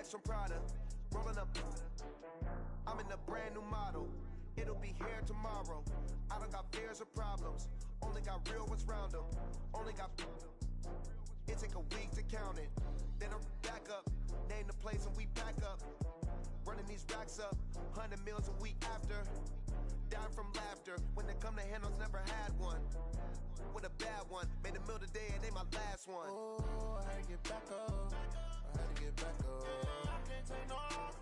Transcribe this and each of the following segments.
bags from Prada, rolling up. I'm in a brand new model. It'll be here tomorrow. I don't got fears or problems. Only got real ones round them. Only got. It take a week to count it. Then I'm back up. Name the place and we back up. Running these racks up. 100 meals a week after. Down from laughter. When they come to handles, never had one. With a bad one. Made a meal today and they my last one. Oh, I had to get back up. I had to get back up. I can't take no loss.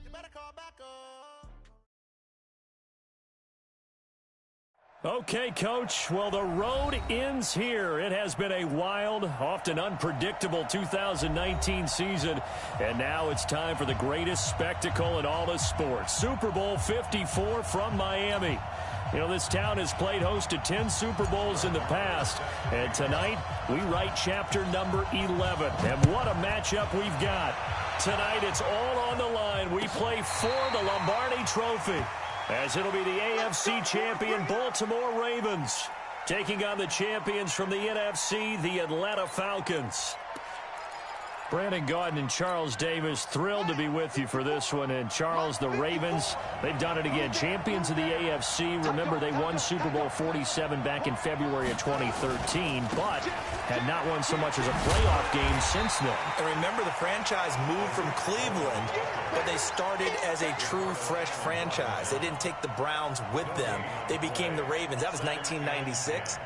You better call back up. Okay, Coach. Well, the road ends here. It has been a wild, often unpredictable 2019 season. And now it's time for the greatest spectacle in all of sports. Super Bowl 54 from Miami. You know, this town has played host to 10 Super Bowls in the past. And tonight, we write chapter number 11. And what a matchup we've got. Tonight, it's all on the line. We play for the Lombardi Trophy, as it'll be the AFC champion Baltimore Ravens taking on the champions from the NFC, the Atlanta Falcons. Brandon Gaudin and Charles Davis, thrilled to be with you for this one. And Charles, the Ravens, they've done it again. Champions of the AFC. Remember, they won Super Bowl 47 back in February of 2013, but had not won so much as a playoff game since then. And remember, the franchise moved from Cleveland, but they started as a true fresh franchise. They didn't take the Browns with them. They became the Ravens. That was 1996.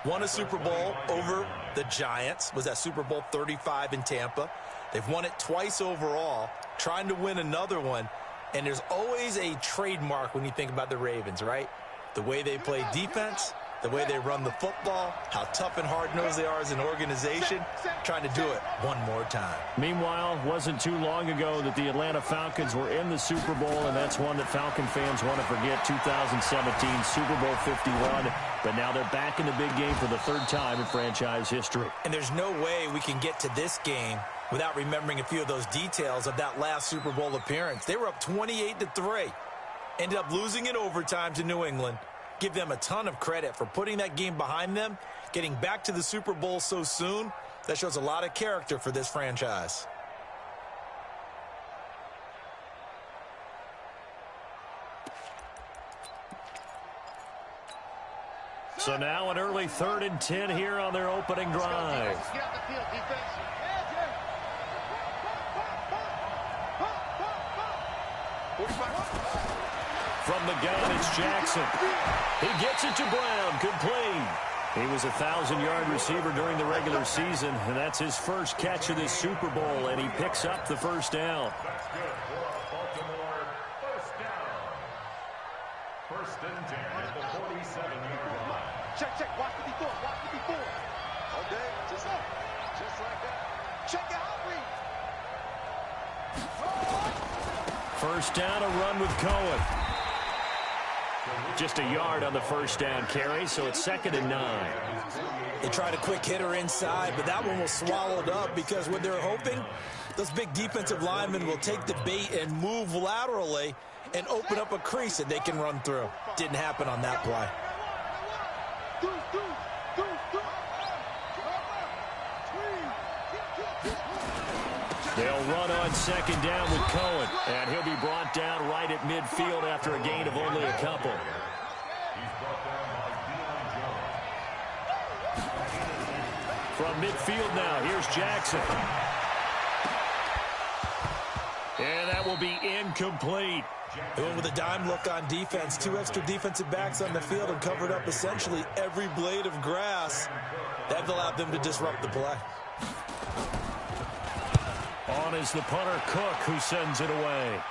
Won a Super Bowl over the Giants. Was that Super Bowl 35 in Tampa. They've won it twice overall, trying to win another one. And there's always a trademark when you think about the Ravens, right? The way they play defense, the way they run the football, how tough and hard-nosed they are as an organization, trying to do it one more time. Meanwhile, wasn't too long ago that the Atlanta Falcons were in the Super Bowl, and that's one that Falcon fans want to forget, 2017 Super Bowl 51. But now they're back in the big game for the third time in franchise history. And there's no way we can get to this game without remembering a few of those details of that last Super Bowl appearance. They were up 28-3, ended up losing in overtime to New England. Give them a ton of credit for putting that game behind them, getting back to the Super Bowl so soon. That shows a lot of character for this franchise. So now an early 3rd and 10 here on their opening drive. From the gun, it's Jackson. He gets it to Brown. Complete. He was a 1,000-yard receiver during the regular season, and that's his first catch of this Super Bowl, and he picks up the first down. First and 10 at the 47-yard line. Check. Watch the before. Okay, just like that. Check out read. First down, a run with Cohen. Just a yard on the first down carry, so it's 2nd and 9. They tried a quick hitter inside, but that one was swallowed up because what they're hoping, those big defensive linemen will take the bait and move laterally and open up a crease that they can run through. Didn't happen on that play. They'll run on 2nd down with Cohen, and he'll be brought down right at midfield after a gain of only a couple. From midfield now, here's Jackson. And that will be incomplete. They went with a dime look on defense. 2 extra defensive backs on the field and covered up essentially every blade of grass. That allowed them to disrupt the play. On is the punter, Cook, who sends it away.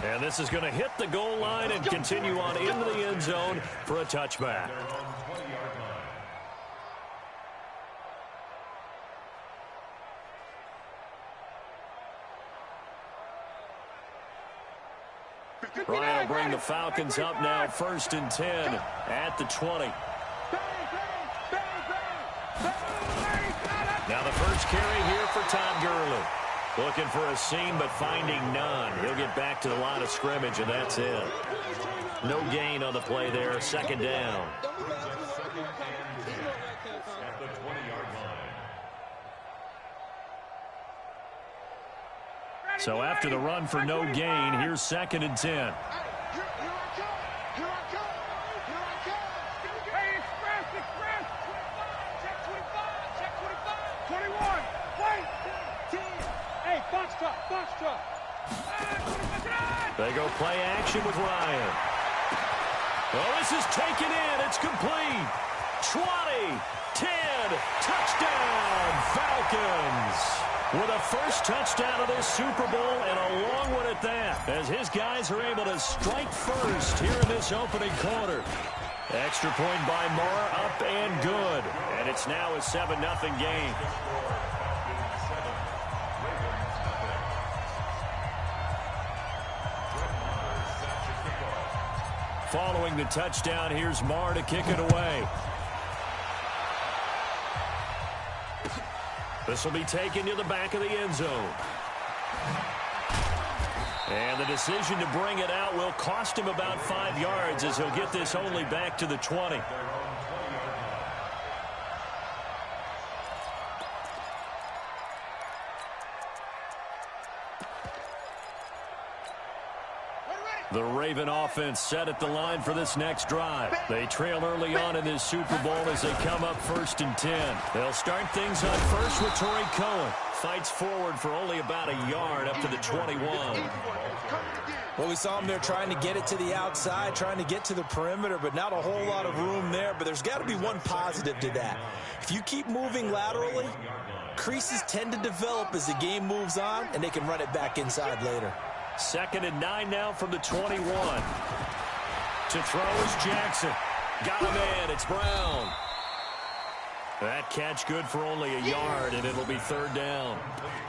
And this is going to hit the goal line and continue on into the end zone for a touchback. Ryan will bring the Falcons up now, 1st and 10 at the 20. Now the first carry here for Todd Gurley. Looking for a seam, but finding none. He'll get back to the line of scrimmage, and that's it. No gain on the play there, 2nd down. At the 20-yard line. So after the run for no gain, here's 2nd and 10. They go play action with Ryan. Well, this is taken in. It's complete. 20, 10, touchdown, Falcons. With a first touchdown of this Super Bowl, and a long one at that, as his guys are able to strike first here in this opening quarter. Extra point by Moore, up and good. And it's now a 7-0 game. Following the touchdown, here's Marr to kick it away. This will be taken to the back of the end zone. And the decision to bring it out will cost him about 5 yards, as he'll get this only back to the 20. The Raven offense set at the line for this next drive. They trail early on in this Super Bowl as they come up 1st and 10. They'll start things on first with Torrey Cohen. Fights forward for only about a yard up to the 21. Well, we saw him there trying to get it to the outside, trying to get to the perimeter, but not a whole lot of room there. But there's got to be one positive to that. If you keep moving laterally, creases tend to develop as the game moves on, and they can run it back inside later. 2nd and 9 now from the 21. To throw is Jackson. Got him in. It's Brown. That catch good for only a yard, and it'll be 3rd down.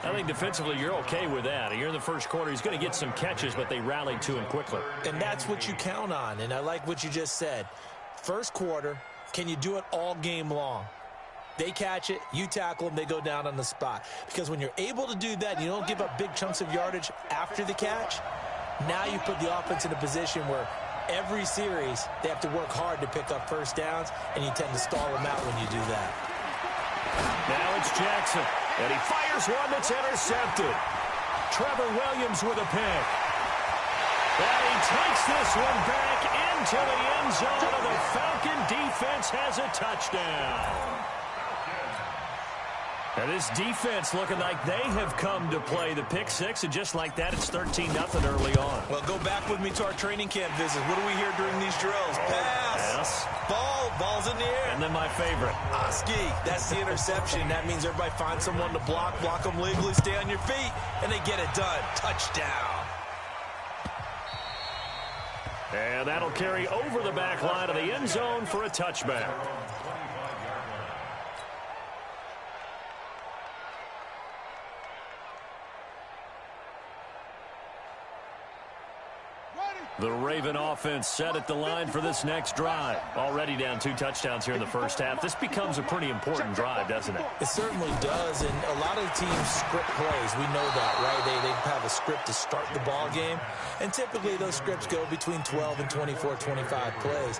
I think defensively you're okay with that. Here in the first quarter, he's going to get some catches, but they rallied to him quickly. And that's what you count on, and I like what you just said. First quarter, can you do it all game long? They catch it, you tackle them, they go down on the spot. Because when you're able to do that, you don't give up big chunks of yardage after the catch, now you put the offense in a position where every series they have to work hard to pick up first downs, and you tend to stall them out when you do that. Now it's Jackson, and he fires one that's intercepted. Trevor Williams with a pick. And he takes this one back into the end zone, and the Falcon defense has a touchdown. And this defense looking like they have come to play the pick six, and just like that, it's 13-0 early on. Well, go back with me to our training camp visit. What do we hear during these drills? Pass. Yes. Ball's in the air. And then my favorite. Oski. That's the interception. That means everybody finds someone to block them legally, stay on your feet, and they get it done. Touchdown. And that'll carry over the back line of the end zone for a touchback. The Raven offense set at the line for this next drive. Already down 2 touchdowns here in the first half. This becomes a pretty important drive, doesn't it? It certainly does, and a lot of the teams script plays. We know that, right? They have a script to start the ball game, and typically those scripts go between 12 and 24, 25 plays.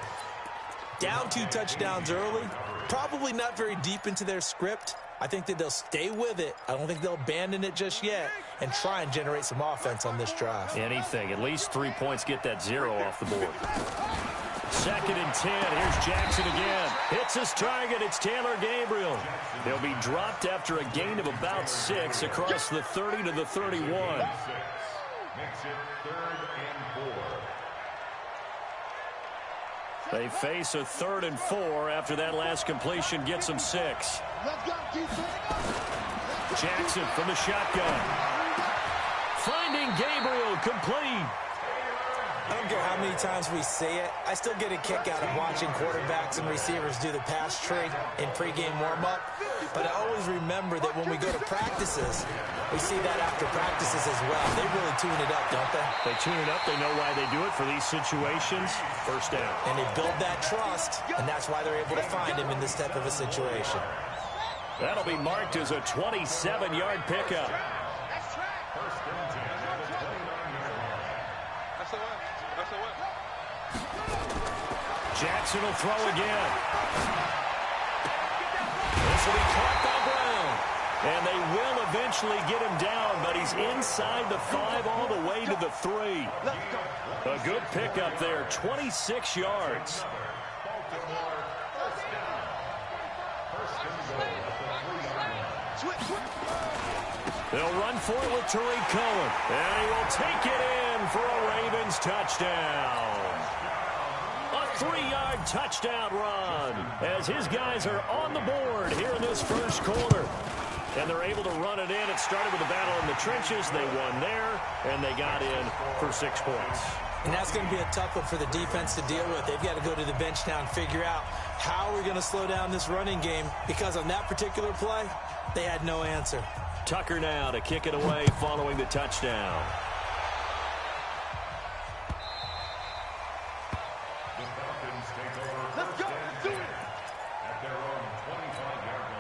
Down 2 touchdowns early, probably not very deep into their script. I think that they'll stay with it. I don't think they'll abandon it just yet and try and generate some offense on this drive. Anything. At least 3 points, get that 0 off the board. 2nd and 10. Here's Jackson again. Hits his target. It's Taylor Gabriel. He'll be dropped after a gain of about 6 across the 30 to the 31. Makes it 3rd and 4. They face a 3rd and 4 after that last completion gets them 6. Jackson from the shotgun. Finding Gabriel complete. I don't care how many times we say it, I still get a kick out of watching quarterbacks and receivers do the pass tree in pregame warm-up. But I always remember that when we go to practices, we see that after practices as well. They really tune it up, don't they? They tune it up. They know why they do it for these situations. First down. And they build that trust, and that's why they're able to find him in this type of a situation. That'll be marked as a 27-yard pickup. Jackson will throw again. This will be caught by Brown. And they will eventually get him down, but he's inside the 5 all the way to the 3. A good pickup there, 26 yards. They'll run for it with Tariq Cohen. And he will take it in for a Ravens touchdown. A 3-yard touchdown run as his guys are on the board here in this first quarter. And they're able to run it in. It started with a battle in the trenches. They won there, and they got in for 6 points. And that's going to be a tough one for the defense to deal with. They've got to go to the bench now and figure out how we're going to slow down this running game, because on that particular play, they had no answer. Tucker now to kick it away following the touchdown. The Falcons take over. Let's go. Let's do it. At their own 25-yard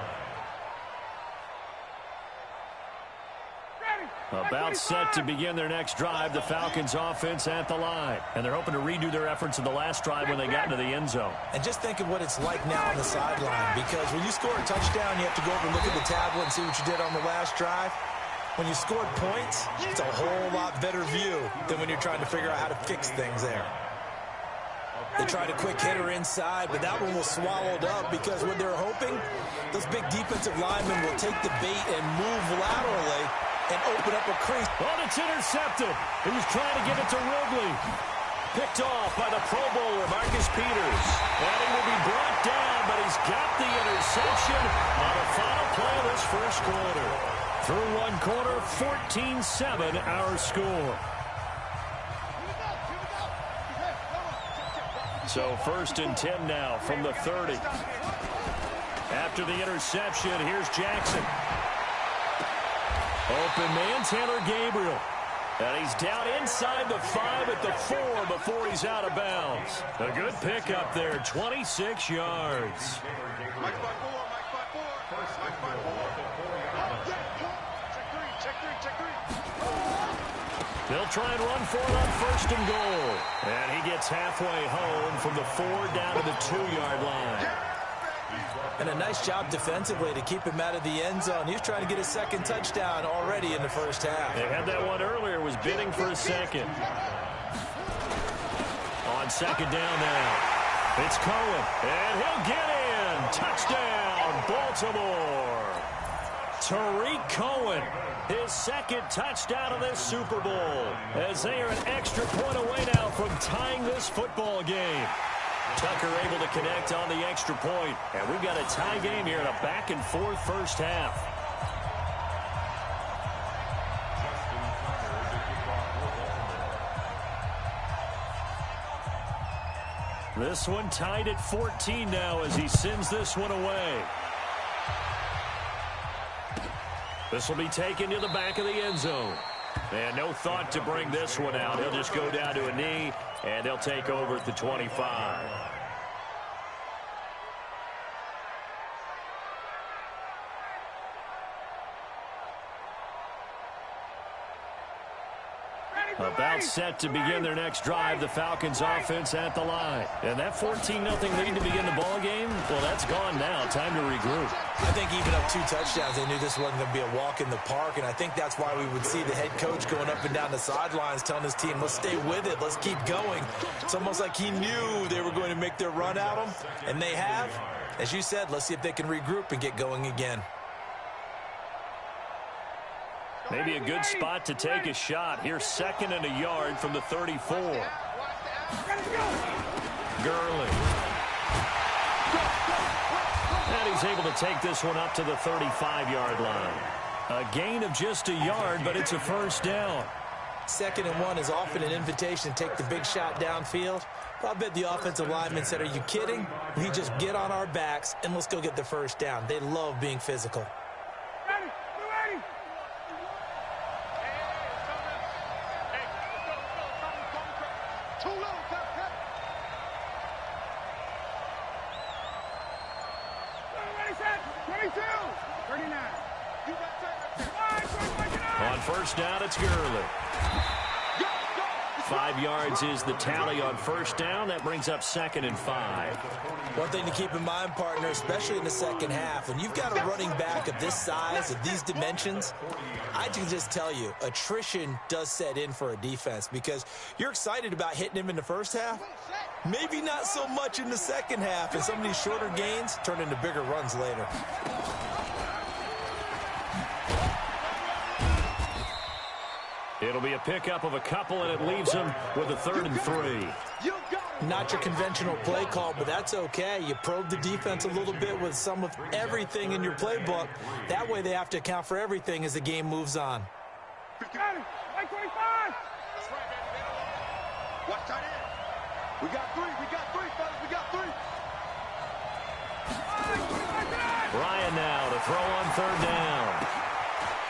line. About set to begin their next drive, the Falcons offense at the line. And they're hoping to redo their efforts in the last drive when they got into the end zone. And just think of what it's like now on the sideline, because when you score a touchdown, you have to go over and look at the tablet and see what you did on the last drive. When you scored points, it's a whole lot better view than when you're trying to figure out how to fix things there. They tried a quick hitter inside, but that one was swallowed up because what they're hoping, those big defensive linemen will take the bait and move laterally and open up a crease. Oh, it's intercepted. He was trying to get it to Ridley. Picked off by the Pro Bowler, Marcus Peters. And he will be brought down, but he's got the interception on the final play of this first quarter. Through one quarter, 14-7 our score. So 1st and 10 now from the 30. After the interception, here's Jackson. Open man, Taylor Gabriel. And he's down inside the 5 at the 4 before he's out of bounds. A good pickup there, 26 yards. Mike 5-4, Mike 5-4. Mike 5-4. Check three. They'll try and run for it on 1st and goal. And he gets halfway home from the 4 down to the 2-yard line. And a nice job defensively to keep him out of the end zone. He was trying to get his second touchdown already in the first half. They had that one earlier, was bidding for a second. On 2nd down now, it's Cohen, and he'll get in. Touchdown, Baltimore. Tariq Cohen, his 2nd touchdown of this Super Bowl, as they are an extra point away now from tying this football game. Tucker able to connect on the extra point. And we've got a tie game here in a back-and-forth first half. This one tied at 14 now as he sends this one away. This will be taken to the back of the end zone. And no thought to bring this one out. He'll just go down to a knee, and they'll take over at the 25. About set to begin their next drive, the Falcons offense at the line. And that 14-0 lead to begin the ball game, well, that's gone now. Time to regroup. I think even up 2 touchdowns, they knew this wasn't going to be a walk in the park, and I think that's why we would see the head coach going up and down the sidelines telling his team, let's stay with it, let's keep going. It's almost like he knew they were going to make their run at him, and they have. As you said, let's see if they can regroup and get going again. Maybe a good spot to take a shot. Here's 2nd and a yard from the 34. Gurley. And he's able to take this one up to the 35-yard line. A gain of just a yard, but it's a first down. 2nd and 1 is often an invitation to take the big shot downfield. Well, I bet the offensive lineman said, are you kidding? We just get on our backs and let's go get the first down. They love being physical. On 1st down, it's Gurley. 5 yards is the tally on first down. That brings up 2nd and 5. One thing to keep in mind, partner, especially in the second half, when you've got a running back of this size, of these dimensions, I can just tell you, attrition does set in for a defense because you're excited about hitting him in the first half. Maybe not so much in the second half, and some of these shorter gains turn into bigger runs later. It'll be a pickup of a couple, and it leaves them with a 3rd and 3. Not your conventional play call, but that's okay. You probe the defense a little bit with some of everything in your playbook. That way they have to account for everything as the game moves on. Watch tight end. We got three, fellas, we got three. Ryan now to throw on 3rd down.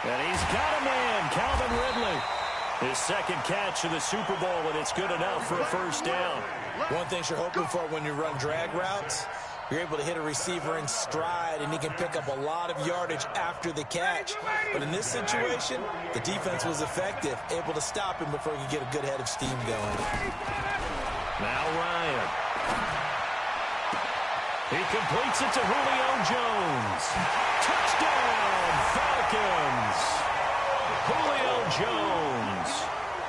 And he's got a man, Calvin Ridley. His 2nd catch of the Super Bowl, and it's good enough for a 1st down. One thing you're hoping for when you run drag routes, you're able to hit a receiver in stride, and he can pick up a lot of yardage after the catch. But in this situation, the defense was effective, able to stop him before he could get a good head of steam going. Now Ryan. He completes it to Julio Jones. Touchdown, Falcons. Julio Jones,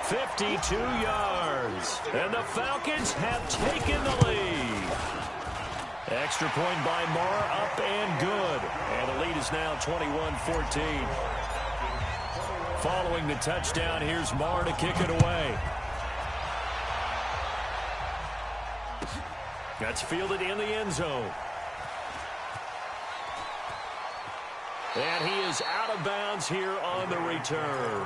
52 yards. And the Falcons have taken the lead. Extra point by Marr, up and good. And the lead is now 21-14. Following the touchdown, here's Marr to kick it away. That's fielded in the end zone. And he is out of bounds here on the return.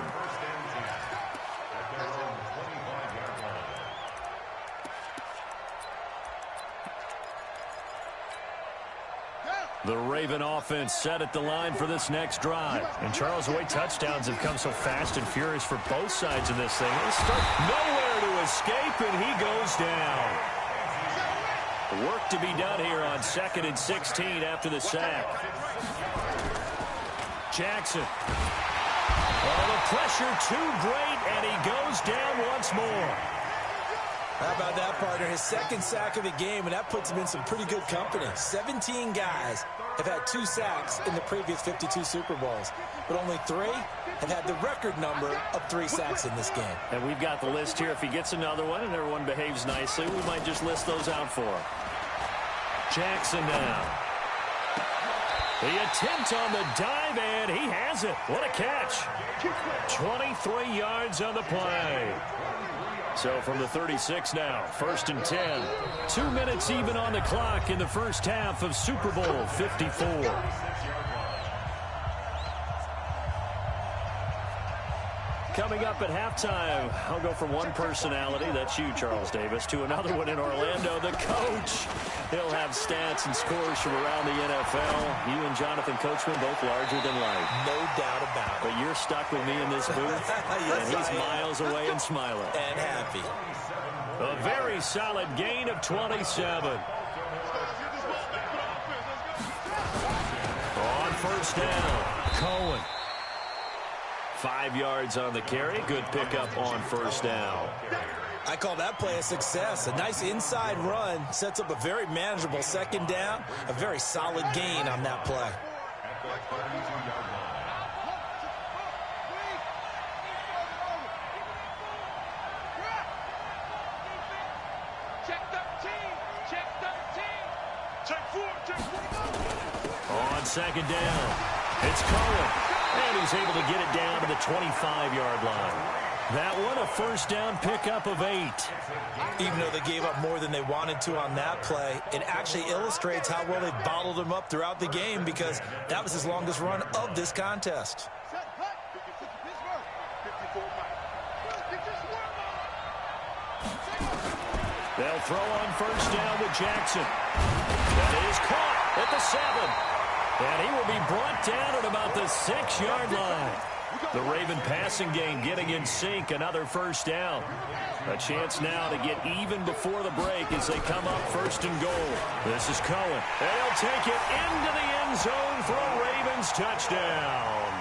The Raven offense set at the line for this next drive. And Charles, the way touchdowns have come so fast and furious for both sides of this thing. They start nowhere to escape, and he goes down. Work to be done here on 2nd and 16 after the sack. Jackson. Oh, the pressure too great, and he goes down once more. How about that, partner? His 2nd sack of the game, and that puts him in some pretty good company. 17 guys have had 2 sacks in the previous 52 Super Bowls, but only 3 have had the record number of 3 sacks in this game. And we've got the list here. If he gets another one and everyone behaves nicely, we might just list those out for him. Jackson now. The attempt on the dive, and he has it. What a catch. 23 yards on the play. So from the 36 now, 1st and 10. 2 minutes even on the clock in the first half of Super Bowl 54. Coming up at halftime, I'll go from one personality, that's you, Charles Davis, to another one in Orlando, the coach. He'll have stats and scores from around the NFL. You and Jonathan Coachman, both larger than life. No doubt about it. But you're stuck with me in this booth, Yes, and he's miles away and smiling. And happy. A very solid gain of 27. On 1st down, Cohen. 5 yards on the carry. Good pickup on 1st down. I call that play a success. A nice inside run sets up a very manageable 2nd down. A very solid gain on that play. On 2nd down, it's Cohen. And he's able to get it down to the 25-yard line. That one, a 1st down pickup of 8. Even though they gave up more than they wanted to on that play, it actually illustrates how well they bottled him up throughout the game because that was his longest run of this contest. They'll throw on 1st down with Jackson. That is caught at the 7. And he will be brought down at about the 6-yard line. The Raven passing game getting in sync. Another 1st down. A chance now to get even before the break as they come up 1st and goal. This is Cohen. And he'll take it into the end zone for a Ravens touchdown.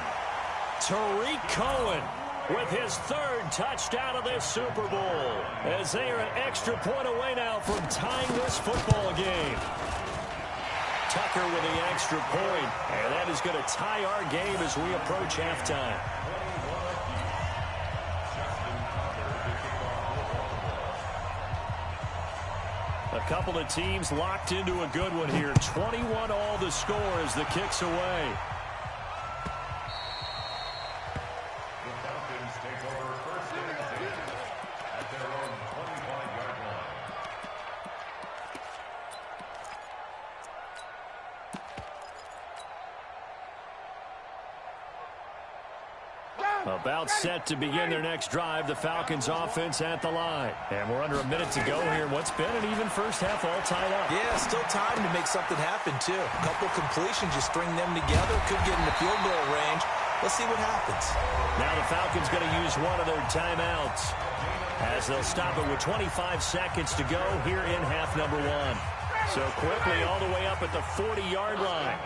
Tariq Cohen with his third touchdown of this Super Bowl, as they are an extra point away now from tying this football game. Tucker with the extra point, and that is going to tie our game as we approach halftime. A couple of teams locked into a good one here. 21 all the score as the kick's away. The Falcons take over first and 10 at their own 25-yard line. About set to begin their next drive, the Falcons offense at the line. And we're under a minute to go here. What's been an even first half all tied up. Yeah, still time to make something happen, too. A couple completions, just string them together. Could get in the field goal range. Let's see what happens. Now the Falcons going to use one of their timeouts, as they'll stop it with 25 seconds to go here in half number one. So quickly all the way up at the 40-yard line.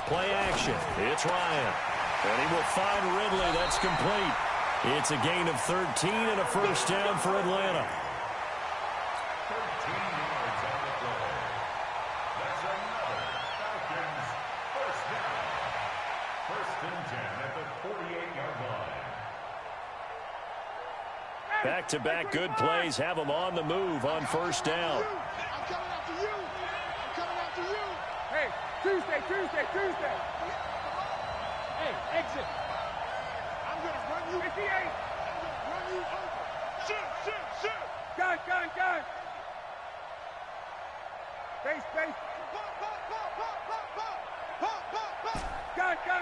Play action. It's Ryan. And he will find Ridley. That's complete. It's a gain of 13 and a first down for Atlanta. 13 yards on the play. That's another Falcons first down. First and 10 at the 48-yard line. Back-to-back good plays have them on the move on first down. I'm coming after you. I'm coming after you. Hey, Tuesday. Hey, exit. I'm going to run you. 58. I'm going to run you over. Shoot. Gun. Base. Pop. Gun. Go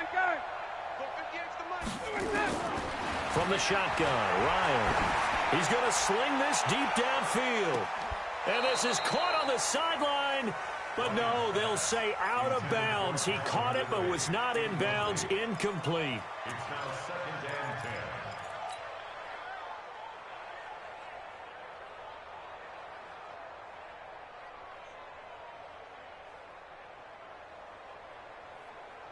58's the money. From the shotgun, Ryan. He's going to sling this deep downfield. And this is caught on the sideline. But no, they'll say out of bounds. He caught it but was not in bounds. Incomplete. It's now second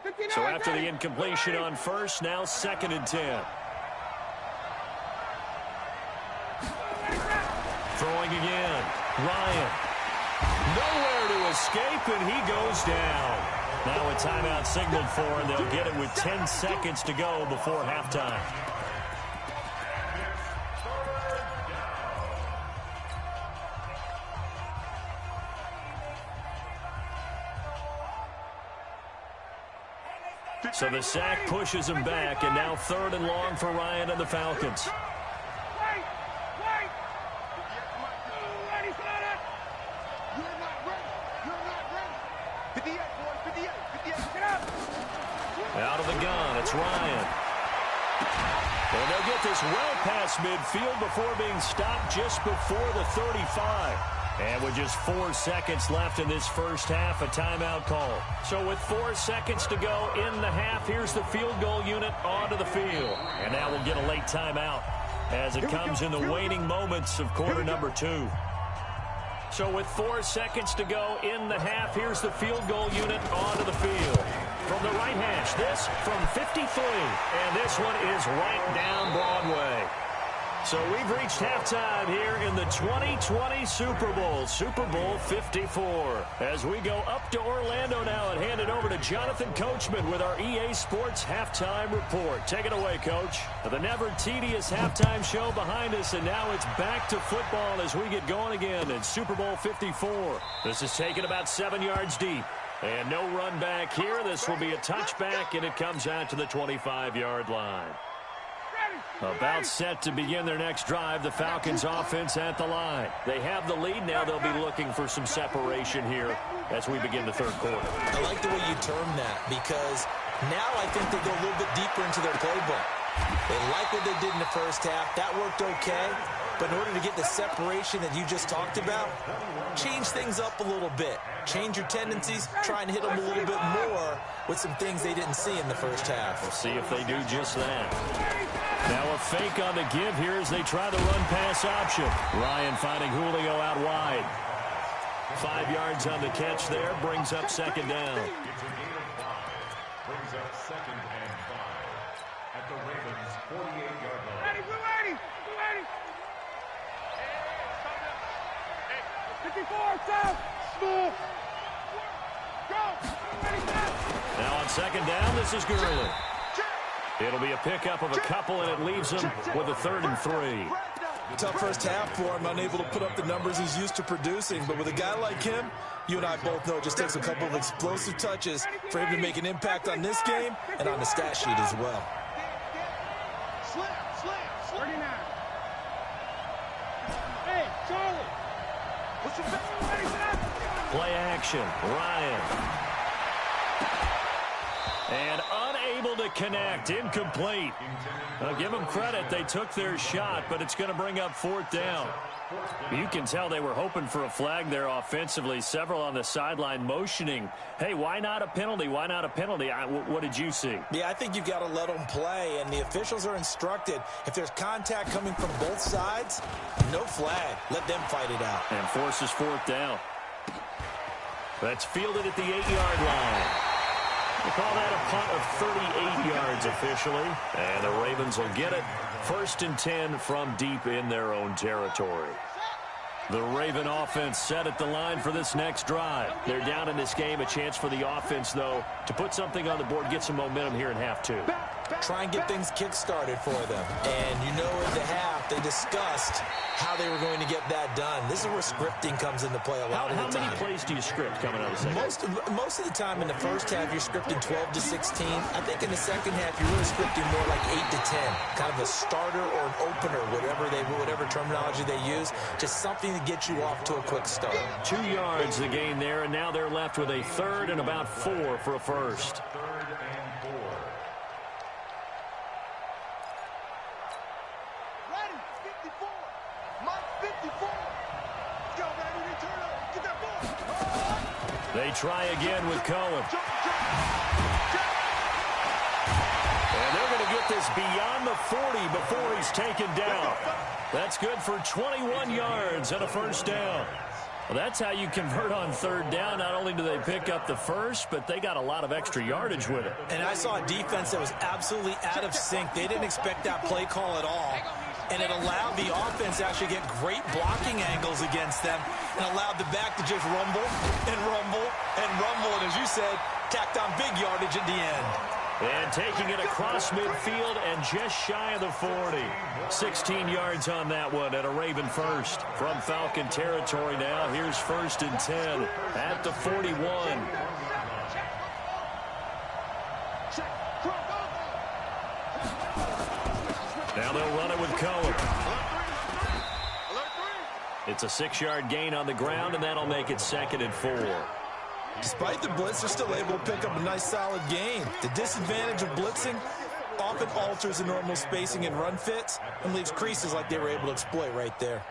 and 10. So after the incompletion on first, now second and 10. Throwing again. Ryan. Nowhere to escape, and he goes down. Now a timeout signaled for, and they'll get it with 10 seconds to go before halftime. So the sack pushes him back, and now third and long for Ryan and the Falcons. Wait. Ready, set it. You're not ready. 58, boy. 58. Get up. Out of the gun, it's Ryan. And they'll get this well past midfield before being stopped just before the 35. And with just 4 seconds left in this first half, a timeout call. So with 4 seconds to go in the half, here's the field goal unit onto the field. And now we'll get a late timeout as it comes in the waning moments of quarter number 2. So with 4 seconds to go in the half, here's the field goal unit onto the field. From the right hash, this from 53. And this one is right down Broadway. So we've reached halftime here in the 2020 Super Bowl, Super Bowl 54. As we go up to Orlando now and hand it over to Jonathan Coachman with our EA Sports Halftime Report. Take it away, Coach. The never tedious halftime show behind us, and now it's back to football as we get going again in Super Bowl 54. This is taken about 7 yards deep. And no run back here. This will be a touchback, and it comes out to the 25-yard line. About set to begin their next drive, the Falcons offense at the line. They have the lead. Now they'll be looking for some separation here as we begin the third quarter. I like the way you term that, because now I think they go a little bit deeper into their playbook. They like what they did in the first half. That worked okay. But in order to get the separation that you just talked about, change things up a little bit. Change your tendencies, try and hit them a little bit more with some things they didn't see in the first half. We'll see if they do just that. Now a fake on the give here as they try the run-pass option. Ryan finding Julio out wide. 5 yards on the catch there, brings up second down. It's a gain of 5. Brings up 2nd and 5 at the Ravens' 48-yard line. Ready, we're ready. We're ready. 54, stop. Smooth. Go. Ready, stop. Now on second down, this is Gurley. It'll be a pickup of a couple, and it leaves him with a 3rd and 3. Tough first half for him, unable to put up the numbers he's used to producing. But with a guy like him, you and I both know it just takes a couple of explosive touches for him to make an impact on this game and on the stat sheet as well. Slam. 39. Hey, Charlie. What's your best? Ready, stop. Play action, Ryan. And unable to connect, incomplete. Now give them credit, they took their shot, but it's going to bring up 4th down. You can tell they were hoping for a flag there offensively. Several on the sideline motioning, hey, why not a penalty? Why not a penalty? What did you see? Yeah, I think you've got to let them play, and the officials are instructed, if there's contact coming from both sides, no flag. Let them fight it out. And forces 4th down. That's fielded at the 8-yard line. We'll call that a punt of 38 yards officially. And the Ravens will get it. 1st and 10 from deep in their own territory. The Raven offense set at the line for this next drive. They're down in this game. A chance for the offense, though, to put something on the board, get some momentum here in half 2. Try and get things kick-started for them. And you know in the half, they discussed how they were going to get that done. This is where scripting comes into play a lot of the time. How many plays do you script coming out of the second? Most of the time in the first half, you're scripting 12 to 16. I think in the second half, you're really scripting more like 8 to 10. Kind of a starter or an opener, whatever terminology they use. Just something to get you off to a quick start. 2 yards the gain there, and now they're left with a 3rd and about 4 for a first. 3rd and 4. Ready, 54. Mike, 54. Let's go, baby. Return up. Get that ball. They try again with Cohen. And they're going to get this beyond the 40 before he's taken down. That's good for 21 yards and a 1st down. Well, that's how you convert on 3rd down. Not only do they pick up the first, but they got a lot of extra yardage with it. And I saw a defense that was absolutely out of sync. They didn't expect that play call at all. And it allowed the offense to actually get great blocking angles against them and allowed the back to just rumble and rumble and rumble. And as you said, tacked on big yardage at the end. And taking it across midfield and just shy of the 40. 16 yards on that one and a Raven first. From Falcon territory now, here's 1st and 10 at the 41. Now they'll run it with Cohen. It's a 6-yard gain on the ground, and that'll make it 2nd and 4. Despite the blitz, they're still able to pick up a nice, solid gain. The disadvantage of blitzing often alters the normal spacing and run fits and leaves creases like they were able to exploit right there.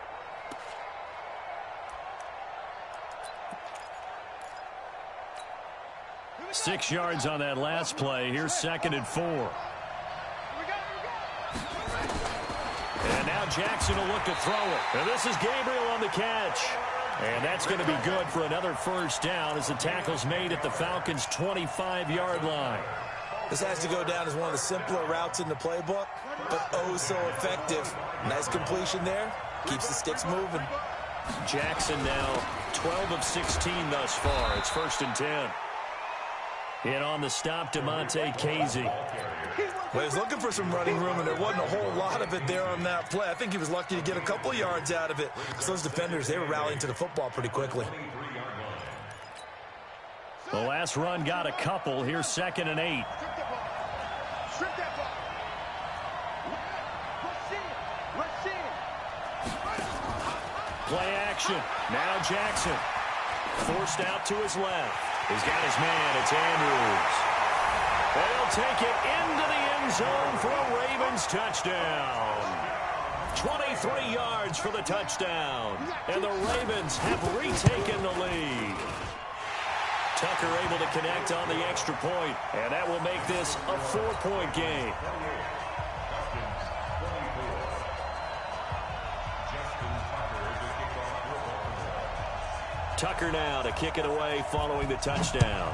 Six yards on that last play. Here's 2nd and 4. And now Jackson will look to throw it. And this is Gabriel on the catch. And that's going to be good for another 1st down as the tackle's made at the Falcons' 25-yard line. This has to go down as one of the simpler routes in the playbook, but oh so effective. Nice completion there. Keeps the sticks moving. Jackson now 12 of 16 thus far. It's 1st and 10. In on the stop, DeMonte Casey. Well, he was looking for some running room, and there wasn't a whole lot of it there on that play. I think he was lucky to get a couple yards out of it. So those defenders, they were rallying to the football pretty quickly. The last run got a couple. Here's 2nd and 8. Play action. Now Jackson. Forced out to his left. He's got his man. It's Andrews. They'll take it into the end zone for a Ravens touchdown. 23 yards for the touchdown. And the Ravens have retaken the lead. Tucker able to connect on the extra point, and that will make this a 4-point game. Tucker now to kick it away following the touchdown.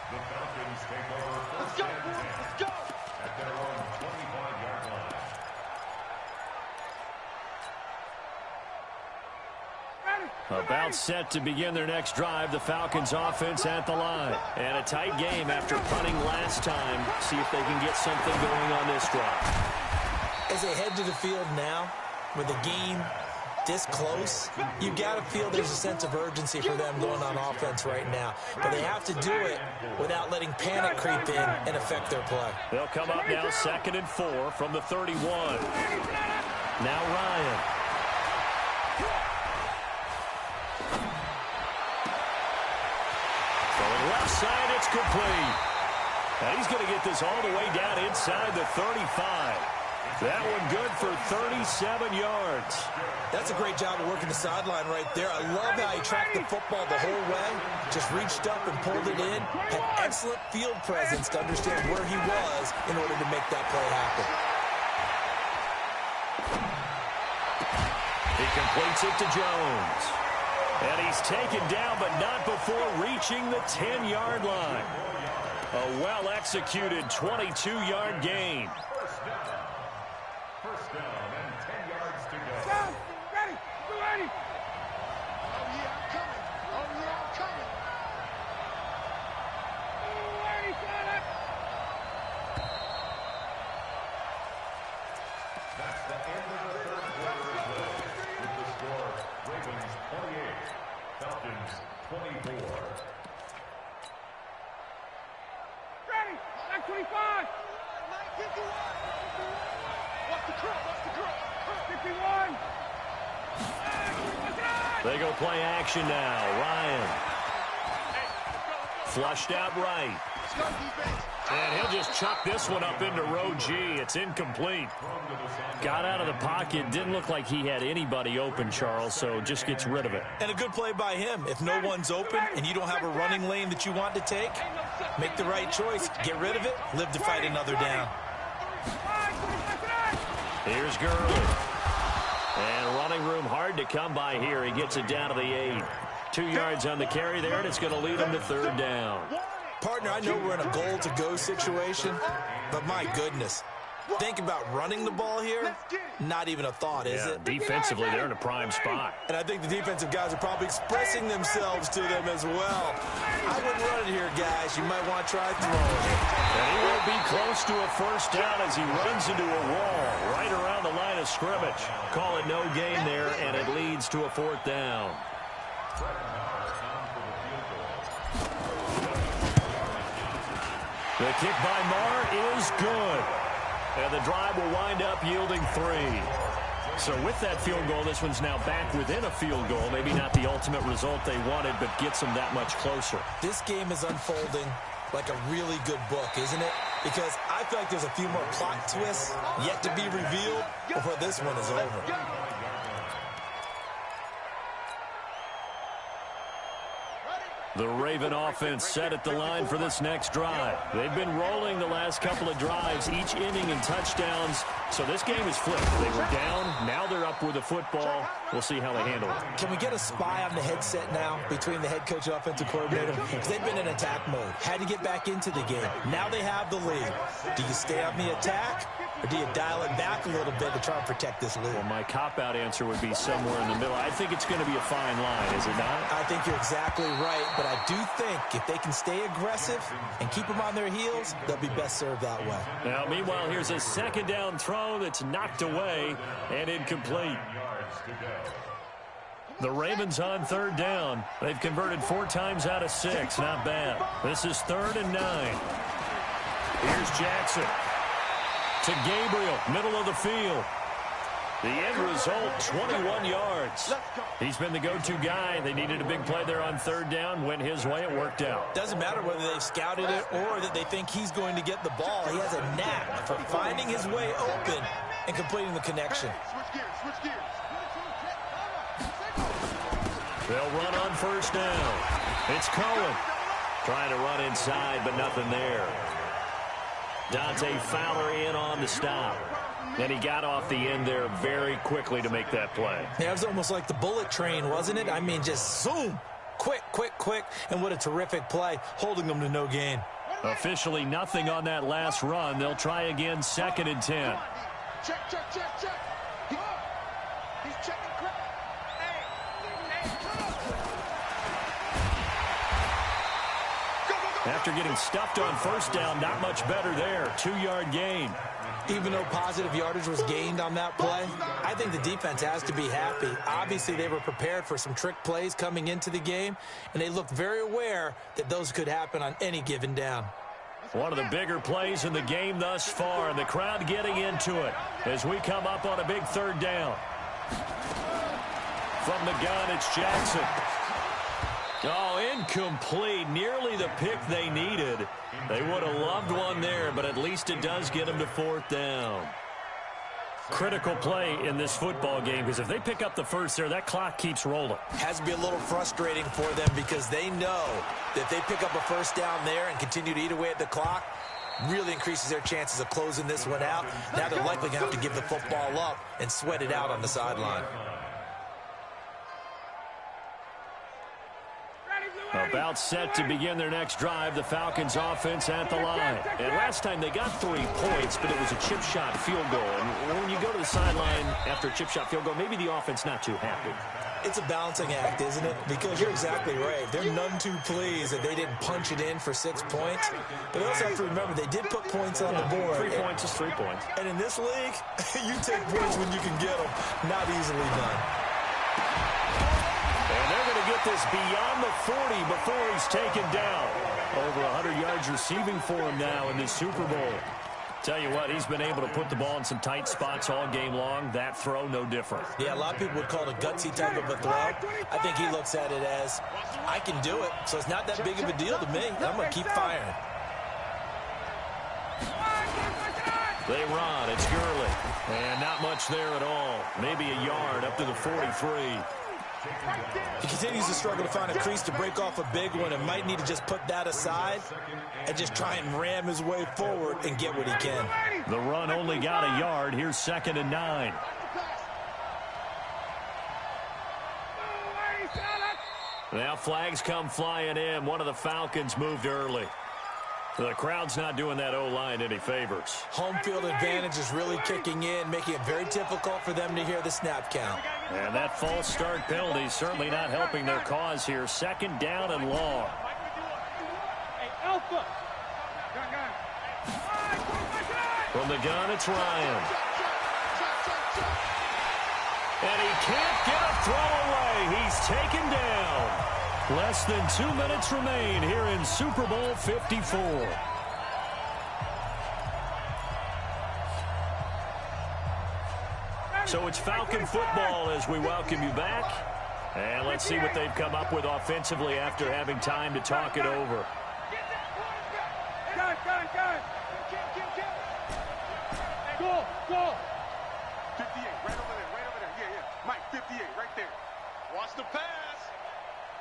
The Falcons take over first and 10 at their own 25-yard line. About set to begin their next drive. The Falcons offense at the line. And a tight game after punting last time. See if they can get something going on this drive. As they head to the field now, with the game this close, you got to feel there's a sense of urgency for them going on offense right now. But they have to do it without letting panic creep in and affect their play. They'll come up now 2nd and 4 from the 31. Now Ryan. Going left side, it's complete. And he's going to get this all the way down inside the 35. That one good for 37 yards. That's a great job of working the sideline right there. I love how he tracked the football the whole way. Just reached up and pulled it in. Had excellent field presence to understand where he was in order to make that play happen. He completes it to Jones. And he's taken down, but not before reaching the 10-yard line. A well-executed 22-yard gain. First down and 10 yards to go. Down. Ready. Get ready. Oh, yeah, I'm coming. Oh, yeah, I'm coming. Ready, set up. That's the end of the third quarter of play. With the score, Ravens 28, Falcons 24. Ready. Back 25. 51. They go play action now. Ryan. Flushed out right. And he'll just chuck this one up into row G. It's incomplete. Got out of the pocket. Didn't look like he had anybody open, Charles, so just gets rid of it. And a good play by him. If no one's open and you don't have a running lane that you want to take, make the right choice. Get rid of it. Live to fight another down. Here's Gurley. And running room hard to come by here. He gets it down to the 8. 2 yards on the carry there, and it's going to lead him to 3rd down. Partner, I know we're in a goal-to-go situation, but my goodness. Think about running the ball here. Not even a thought, is it? Defensively, they're in a prime spot. And I think the defensive guys are probably expressing themselves to them as well. I wouldn't run it here, guys. You might want to try throwing it. And he will be close to a 1st down as he runs into a wall right around the line of scrimmage. Call it no gain there, and it leads to a 4th down. The kick by Marr is good. And the drive will wind up yielding 3. So with that field goal, this one's now back within a field goal. Maybe not the ultimate result they wanted, but gets them that much closer. This game is unfolding like a really good book, isn't it? Because I feel like there's a few more plot twists yet to be revealed before this one is over. The Raven offense set at the line for this next drive. They've been rolling the last couple of drives, each inning in touchdowns. So this game is flipped. They were down. Now they're up with the football. We'll see how they handle it. Can we get a spy on the headset now between the head coach and offensive coordinator? Because they've been in attack mode. Had to get back into the game. Now they have the lead. Do you stay on the attack, or do you dial it back a little bit to try and protect this lead? Well, my cop-out answer would be somewhere in the middle. I think it's going to be a fine line, is it not? I think you're exactly right, but I do think if they can stay aggressive and keep them on their heels, they'll be best served that way. Now, meanwhile, here's a 2nd down throw that's knocked away and incomplete. The Ravens on 3rd down. They've converted 4 times out of 6. Not bad. This is 3rd and 9. Here's Jackson to Gabriel, middle of the field. The end result, 21 yards. He's been the go-to guy. They needed a big play there on 3rd down. Went his way. It worked out. Doesn't matter whether they've scouted it or that they think he's going to get the ball. He has a knack for finding his way open and completing the connection. Switch gears. They'll run on 1st down. It's Cohen trying to run inside, but nothing there. Dante Fowler in on the stop. And he got off the end there very quickly to make that play. Yeah, it was almost like the bullet train, wasn't it? I mean, just zoom. Quick, quick, quick. And what a terrific play, holding them to no gain. Officially nothing on that last run. They'll try again, 2nd and 10. Check, check, check, check. He's checking quick. After getting stuffed on 1st down, not much better there. 2-yard gain. Even though positive yardage was gained on that play, I think the defense has to be happy. Obviously, they were prepared for some trick plays coming into the game, and they looked very aware that those could happen on any given down. One of the bigger plays in the game thus far, and the crowd getting into it as we come up on a big 3rd down. From the gun, it's Jackson. Oh, incomplete. Nearly the pick they needed. They would have loved one there, but at least it does get them to 4th down. Critical play in this football game, because if they pick up the first there, that clock keeps rolling. Has to be a little frustrating for them because they know that if they pick up a 1st down there and continue to eat away at the clock, really increases their chances of closing this one out. Now they're likely going to have to give the football up and sweat it out on the sideline. About set to begin their next drive, the Falcons offense at the line. And last time they got 3 points, but it was a chip shot field goal. And when you go to the sideline after a chip shot field goal, maybe the offense not too happy. It's a balancing act, isn't it? Because you're exactly right. They're none too pleased that they didn't punch it in for 6 points. But they also have to remember they did put points on the board. 3 points is 3 points. And in this league, you take points when you can get them. Not easily done. And they're going to get this beyond the 40 before he's taken down. Over 100 yards receiving for him now in this Super Bowl. Tell you what, he's been able to put the ball in some tight spots all game long. That throw, no different. Yeah, a lot of people would call it a gutsy type of a throw. I think he looks at it as, I can do it, so it's not that big of a deal to me. I'm going to keep firing. They run. It's Gurley. And not much there at all. Maybe a yard up to the 43. He continues to struggle to find a crease to break off a big one and might need to just put that aside and just try and ram his way forward and get what he can. The run only got a yard. Here's 2nd and 9. Now flags come flying in. One of the Falcons moved early. The crowd's not doing that O-line any favors. Home field advantage is really kicking in, making it very difficult for them to hear the snap count. And that false start penalty is certainly not helping their cause here. 2nd down and long. From the gun, it's Ryan. And he can't get a throw away. He's taken down. Less than 2 minutes remain here in Super Bowl 54. So it's Falcon football as we welcome you back. And let's see what they've come up with offensively after having time to talk it over. Gun. Go. 58, right over there. Yeah. Mike, 58, right there. Watch the pass.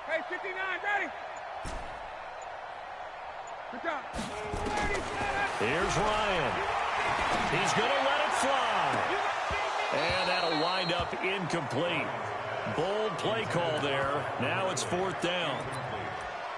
Hey, 59, ready. Good job. Here's Ryan. He's going to let it fly. And that'll wind up incomplete. Bold play call there. Now it's 4th down.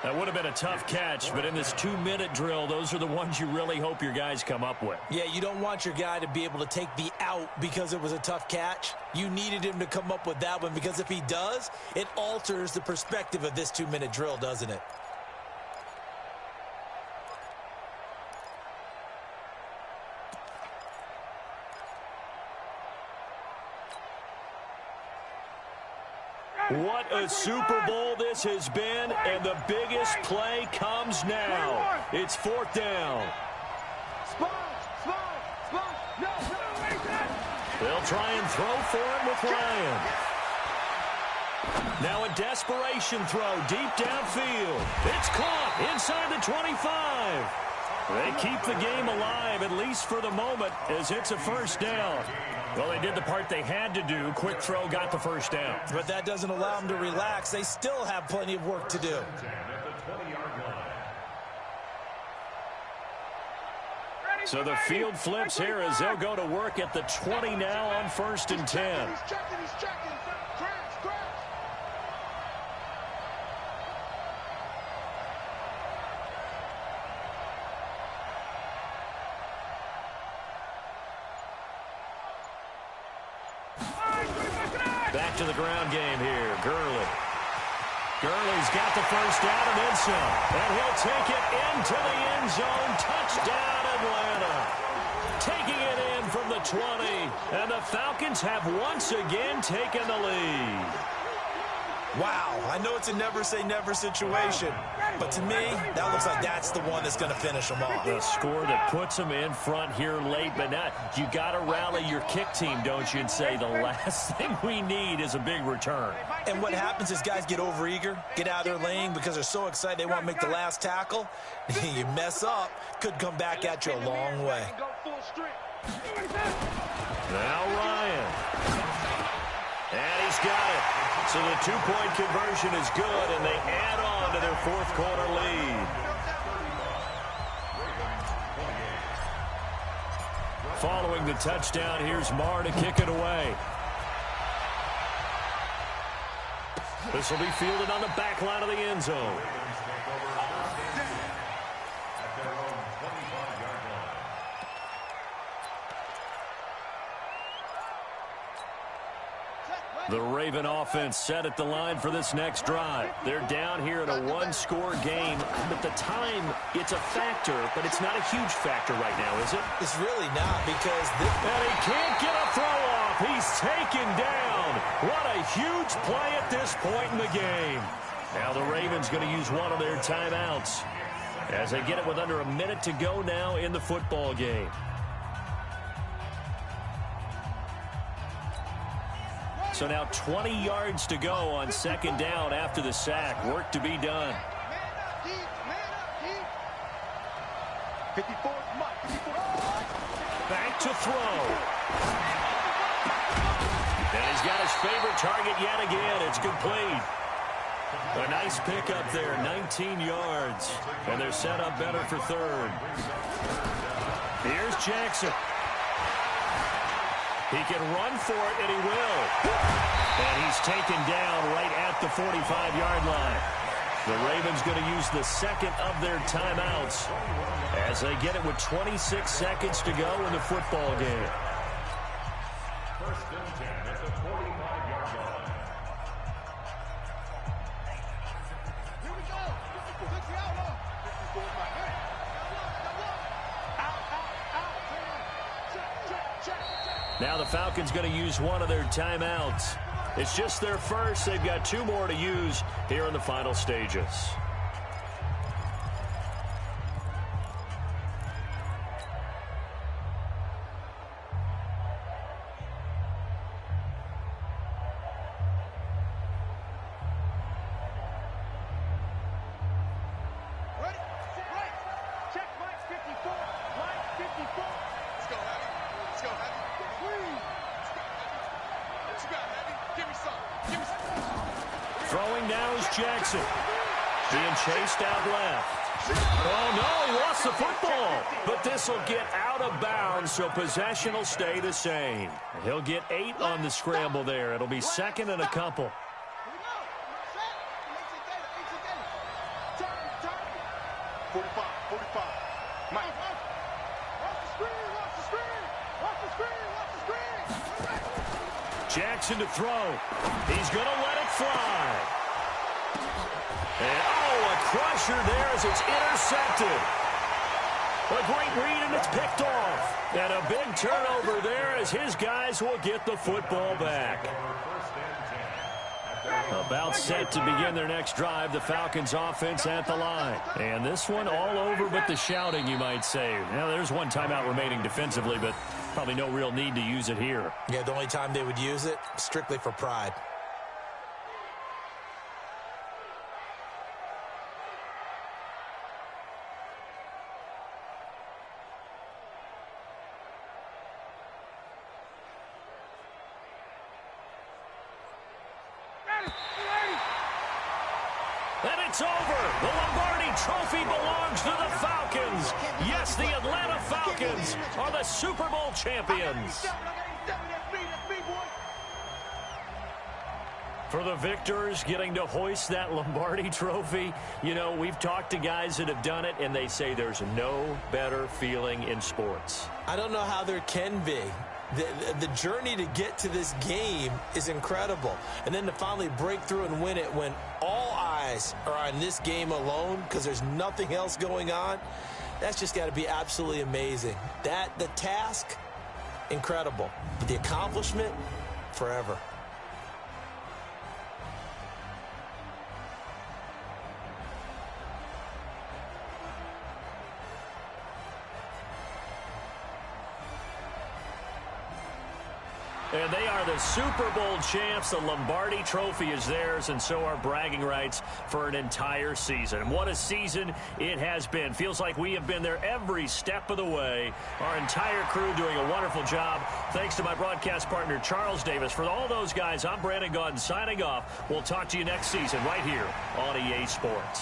That would have been a tough catch, but in this 2-minute drill, those are the ones you really hope your guys come up with. Yeah, you don't want your guy to be able to take the out because it was a tough catch. You needed him to come up with that one because if he does, it alters the perspective of this 2-minute drill, doesn't it? What a Super Bowl this has been, and the biggest play comes now. It's 4th down. They'll try and throw for it with Ryan. Now a desperation throw deep downfield. It's caught inside the 25. They keep the game alive, at least for the moment, as it's a 1st down. Well, they did the part they had to do. Quick throw got the 1st down. But that doesn't allow them to relax. They still have plenty of work to do. So the field flips here as they'll go to work at the 20 now on 1st and 10. He's checking. Crash. Back to the ground game here. Gurley's got the first down and then some. And he'll take it into the end zone. Touchdown, Atlanta. Taking it in from the 20. And the Falcons have once again taken the lead. Wow, I know it's a never-say-never situation, but to me, that looks like that's the one that's going to finish them off. The score that puts them in front here late, but now you got to rally your kick team, don't you, and say the last thing we need is a big return. And what happens is guys get overeager, get out of their lane because they're so excited they want to make the last tackle. You mess up, could come back at you a long way. Now Ryan. And he's got it. So the two-point conversion is good, and they add on to their fourth-quarter lead. Following the touchdown, here's Marr to kick it away. This will be fielded on the back line of the end zone. The Raven offense set at the line for this next drive. They're down here in a one-score game, but the time, it's a factor, but it's not a huge factor right now, is it? It's really not because... And he can't get a throw off. He's taken down. What a huge play at this point in the game. Now the Ravens going to use one of their timeouts as they get it with under a minute to go now in the football game. So now 20 yards to go on 2nd down after the sack. Work to be done. 54. Back to throw. And he's got his favorite target yet again. It's complete. A nice pickup there, 19 yards. And they're set up better for 3rd. Here's Jackson. He can run for it, and he will. And he's taken down right at the 45-yard line. The Ravens going to use the second of their timeouts as they get it with 26 seconds to go in the football game. 1st and 10 at the 45-yard line. Here we go. Look the outlaw. Now the Falcons going to use one of their timeouts. It's just their first. They've got 2 more to use here in the final stages. Throwing now is Jackson. Being chased out left. Oh, no, he lost the football. But this will get out of bounds, so possession will stay the same. He'll get 8 on the scramble there. It'll be 2nd and a couple. 45. Mike. Jackson to throw. He's going to let it fly. And, oh, a crusher there as it's intercepted. A great read, and it's picked off. And a big turnover there as his guys will get the football back. About set to begin their next drive, the Falcons offense at the line. And this one all over but the shouting, you might say. Now, there's one timeout remaining defensively, but probably no real need to use it here. Yeah, the only time they would use it, strictly for pride. And it's over. The Lombardi Trophy belongs to the Falcons. Yes, the Atlanta Falcons are the Super Bowl champions. For the victors getting to hoist that Lombardi Trophy, you know, we've talked to guys that have done it, and they say there's no better feeling in sports. I don't know how there can be. The journey to get to this game is incredible. And then to finally break through and win it when all eyes are on this game alone because there's nothing else going on, that's just got to be absolutely amazing. The task, incredible. But the accomplishment, forever. And they are the Super Bowl champs. The Lombardi Trophy is theirs, and so are bragging rights for an entire season. And what a season it has been. Feels like we have been there every step of the way. Our entire crew doing a wonderful job. Thanks to my broadcast partner, Charles Davis. For all those guys, I'm Brandon Gaudin signing off. We'll talk to you next season right here on EA Sports.